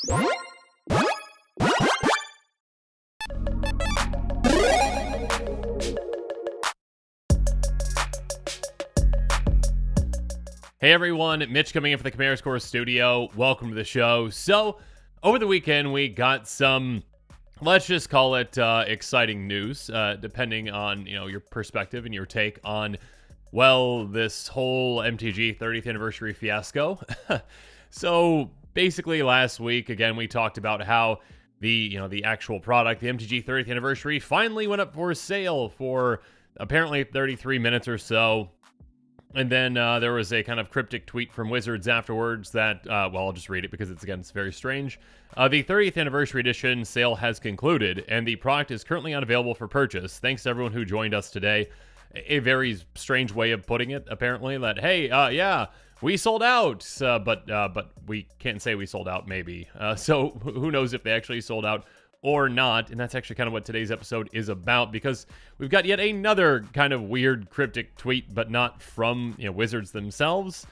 Hey everyone, Mitch coming in for the Chimera Score Studio. Welcome to the show. So, over the weekend, we got some, let's just call it exciting news, depending on, your perspective and your take on, well, this whole MTG 30th anniversary fiasco. So, basically last week, again, we talked about how the actual product, the MTG 30th anniversary, finally went up for sale for apparently 33 minutes or so. And then there was a kind of cryptic tweet from Wizards afterwards that, well, I'll just read it because it's very strange. The 30th anniversary edition sale has concluded, and the product is currently unavailable for purchase. Thanks to everyone who joined us today. A very strange way of putting it, apparently, that, hey, yeah, we sold out, but we can't say we sold out, maybe. So who knows if they actually sold out or not, and that's actually kind of what today's episode is about, because we've got yet another kind of weird cryptic tweet, but not from Wizards themselves.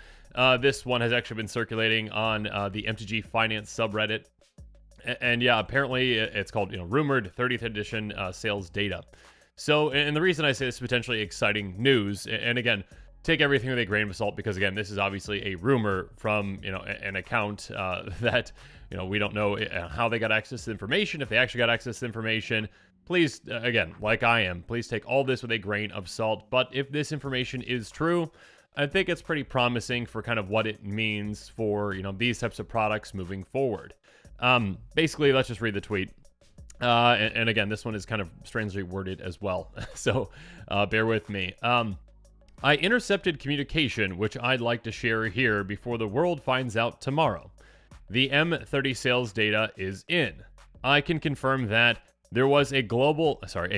This one has actually been circulating on the MTG Finance subreddit, and yeah, apparently it's called rumored 30th edition sales data. So, and the reason I say this is potentially exciting news, and again, take everything with a grain of salt, because again, this is obviously a rumor from an account that we don't know how they got access to information, if they actually got access to information. Please, again, like I am, please take all this with a grain of salt. But if this information is true, I think it's pretty promising for kind of what it means for these types of products moving forward. Basically, let's just read the tweet. And again, this one is kind of strangely worded as well, so bear with me. I intercepted communication, which I'd like to share here before the world finds out tomorrow. The M30 sales data is in. I can confirm that there was a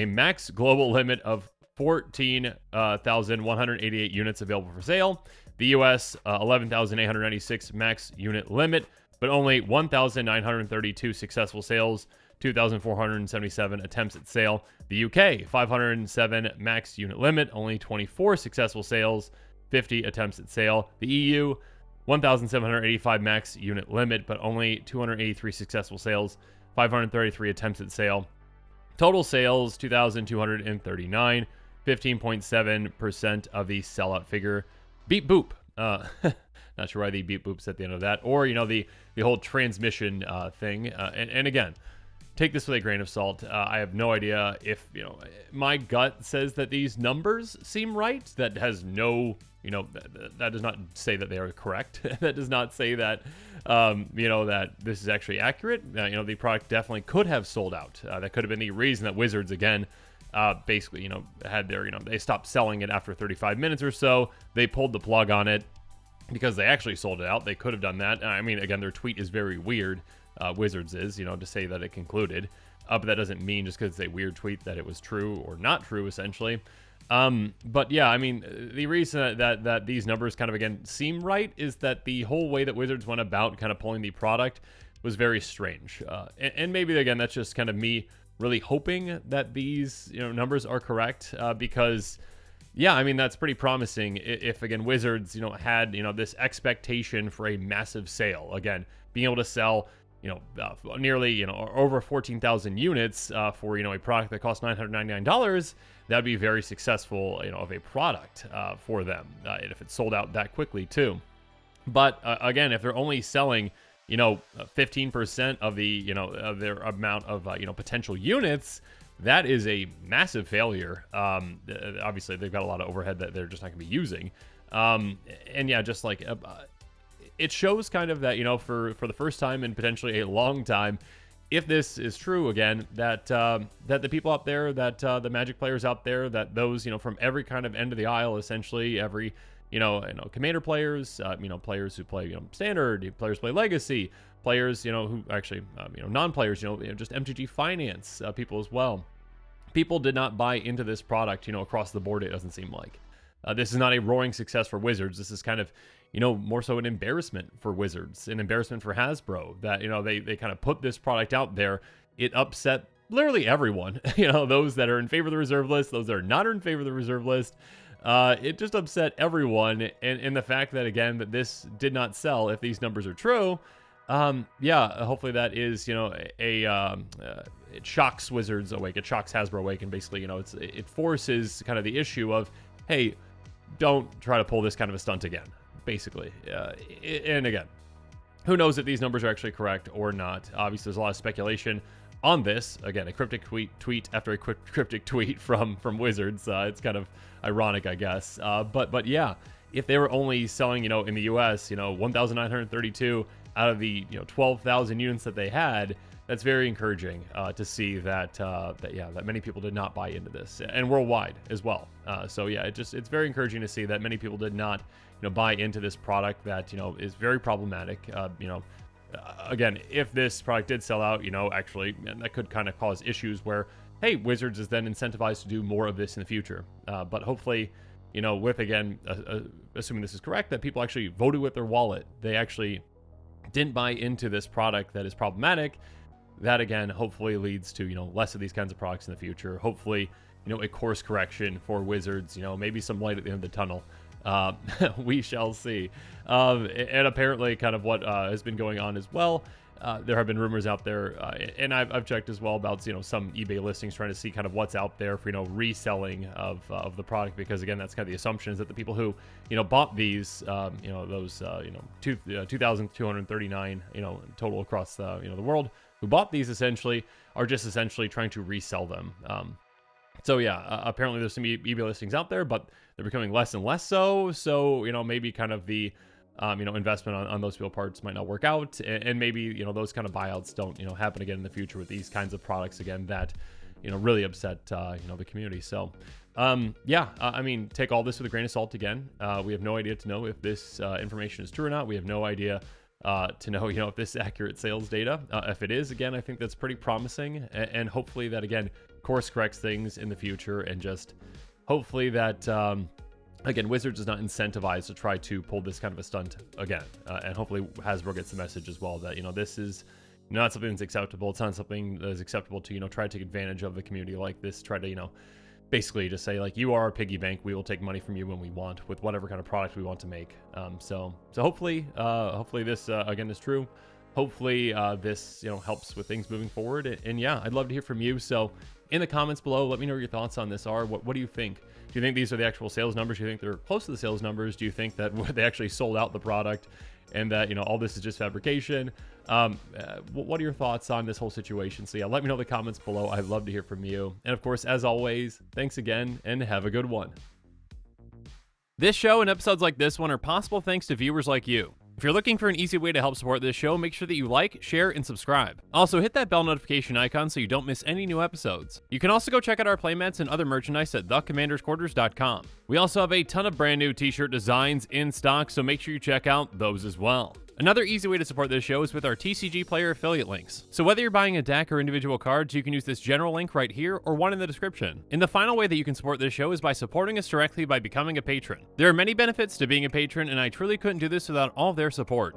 max global limit of 14,188 units available for sale. The US 11,896 max unit limit, but only 1,932 successful sales, 2,477 attempts at sale. The UK 507 max unit limit, only 24 successful sales, 50 attempts at sale. The EU 1,785 max unit limit, but only 283 successful sales, 533 attempts at sale. Total sales, 2,239, 15.7% of the sellout figure. Beep boop. Not sure why the beep boop's at the end of that. Or, the whole transmission thing. And again, take this with a grain of salt. I have no idea if, my gut says that these numbers seem right. That has no... that does not say that they are correct. That does not say that, that this is actually accurate. The product definitely could have sold out. That could have been the reason that Wizards, again, basically, had their, they stopped selling it after 35 minutes or so. They pulled the plug on it because they actually sold it out. They could have done that. I mean, again, their tweet is very weird. Wizards is, to say that it concluded. But that doesn't mean just because it's a weird tweet that it was true or not true, essentially. But yeah, I mean, the reason that these numbers kind of, again, seem right is that the whole way that Wizards went about kind of pulling the product was very strange. And maybe, again, that's just kind of me really hoping that these, numbers are correct, because, yeah, I mean, that's pretty promising if again, Wizards, had, this expectation for a massive sale. Again, being able to sell, nearly, over 14,000 units for, a product that costs $999, that'd be very successful, of a product for them, and if it sold out that quickly too. But again, if they're only selling, 15% of the, of their amount of, potential units, that is a massive failure. Obviously, they've got a lot of overhead that they're just not going to be using. And yeah, just like it shows kind of that, for the first time in potentially a long time, if this is true again, that that the people out there, that the Magic players out there, that those, from every kind of end of the aisle, essentially every, Commander players, players who play, Standard, players who play Legacy, players, who actually, non-players, just MTG Finance people as well. People did not buy into this product, across the board, it doesn't seem like. This is not a roaring success for Wizards. This is kind of, more so an embarrassment for Wizards, an embarrassment for Hasbro, that, they kind of put this product out there. It upset literally everyone, those that are in favor of the reserve list, those that are not in favor of the reserve list. It just upset everyone. And the fact that, again, that this did not sell, if these numbers are true, Yeah, hopefully that is, it shocks Wizards awake, it shocks Hasbro awake, and basically, it forces kind of the issue of, hey, don't try to pull this kind of a stunt again, basically. And again, who knows if these numbers are actually correct or not. Obviously, there's a lot of speculation on this. Again, a cryptic tweet after a cryptic tweet from Wizards. It's kind of ironic, I guess. But yeah, if they were only selling, in the US, 1,932 out of the 12,000 units that they had, that's very encouraging to see that many people did not buy into this, and worldwide as well. So yeah, it's very encouraging to see that many people did not buy into this product that is very problematic. Again, if this product did sell out, actually, that could kind of cause issues where, hey, Wizards is then incentivized to do more of this in the future. But hopefully, with, again, assuming this is correct, that people actually voted with their wallet. They actually didn't buy into this product that is problematic. That, again, hopefully leads to, less of these kinds of products in the future. Hopefully, a course correction for Wizards, maybe some light at the end of the tunnel. We shall see. And apparently kind of what has been going on as well. There have been rumors out there, and I've checked as well about some eBay listings, trying to see kind of what's out there for reselling of the product, because again, that's kind of the assumption, is that the people who bought these those 2,239 total across the world, who bought these essentially are just essentially trying to resell them. So yeah, apparently there's some eBay listings out there, but they're becoming less and less so. So, maybe kind of the, investment on those people parts might not work out. And maybe, those kind of buyouts don't, happen again in the future with these kinds of products again that, really upset, the community. So, take all this with a grain of salt again. We have no idea to know if this information is true or not. We have no idea to know, if this is accurate sales data. If it is, again, I think that's pretty promising. And hopefully that, again, course corrects things in the future, and just hopefully that again, Wizards is not incentivized to try to pull this kind of a stunt again, and hopefully Hasbro gets the message as well that this is not something that's acceptable. It's not something that is acceptable to try to take advantage of the community like this, try to basically just say, like, you are our piggy bank, we will take money from you when we want with whatever kind of product we want to make. So hopefully this again is true. Hopefully this helps with things moving forward, and yeah, I'd love to hear from you. So in the comments below, let me know what your thoughts on this are. What do you think? Do you think these are the actual sales numbers? Do you think they're close to the sales numbers? Do you think that they actually sold out the product, and that all this is just fabrication? What are your thoughts on this whole situation? So yeah, let me know in the comments below. I'd love to hear from you. And of course, as always, thanks again, and have a good one. This show and episodes like this one are possible thanks to viewers like you. If you're looking for an easy way to help support this show, make sure that you like, share, and subscribe. Also, hit that bell notification icon so you don't miss any new episodes. You can also go check out our playmats and other merchandise at thecommandersquarters.com. We also have a ton of brand new t-shirt designs in stock, so make sure you check out those as well. Another easy way to support this show is with our TCG Player affiliate links. So whether you're buying a deck or individual cards, you can use this general link right here or one in the description. And the final way that you can support this show is by supporting us directly by becoming a patron. There are many benefits to being a patron, and I truly couldn't do this without all of their support.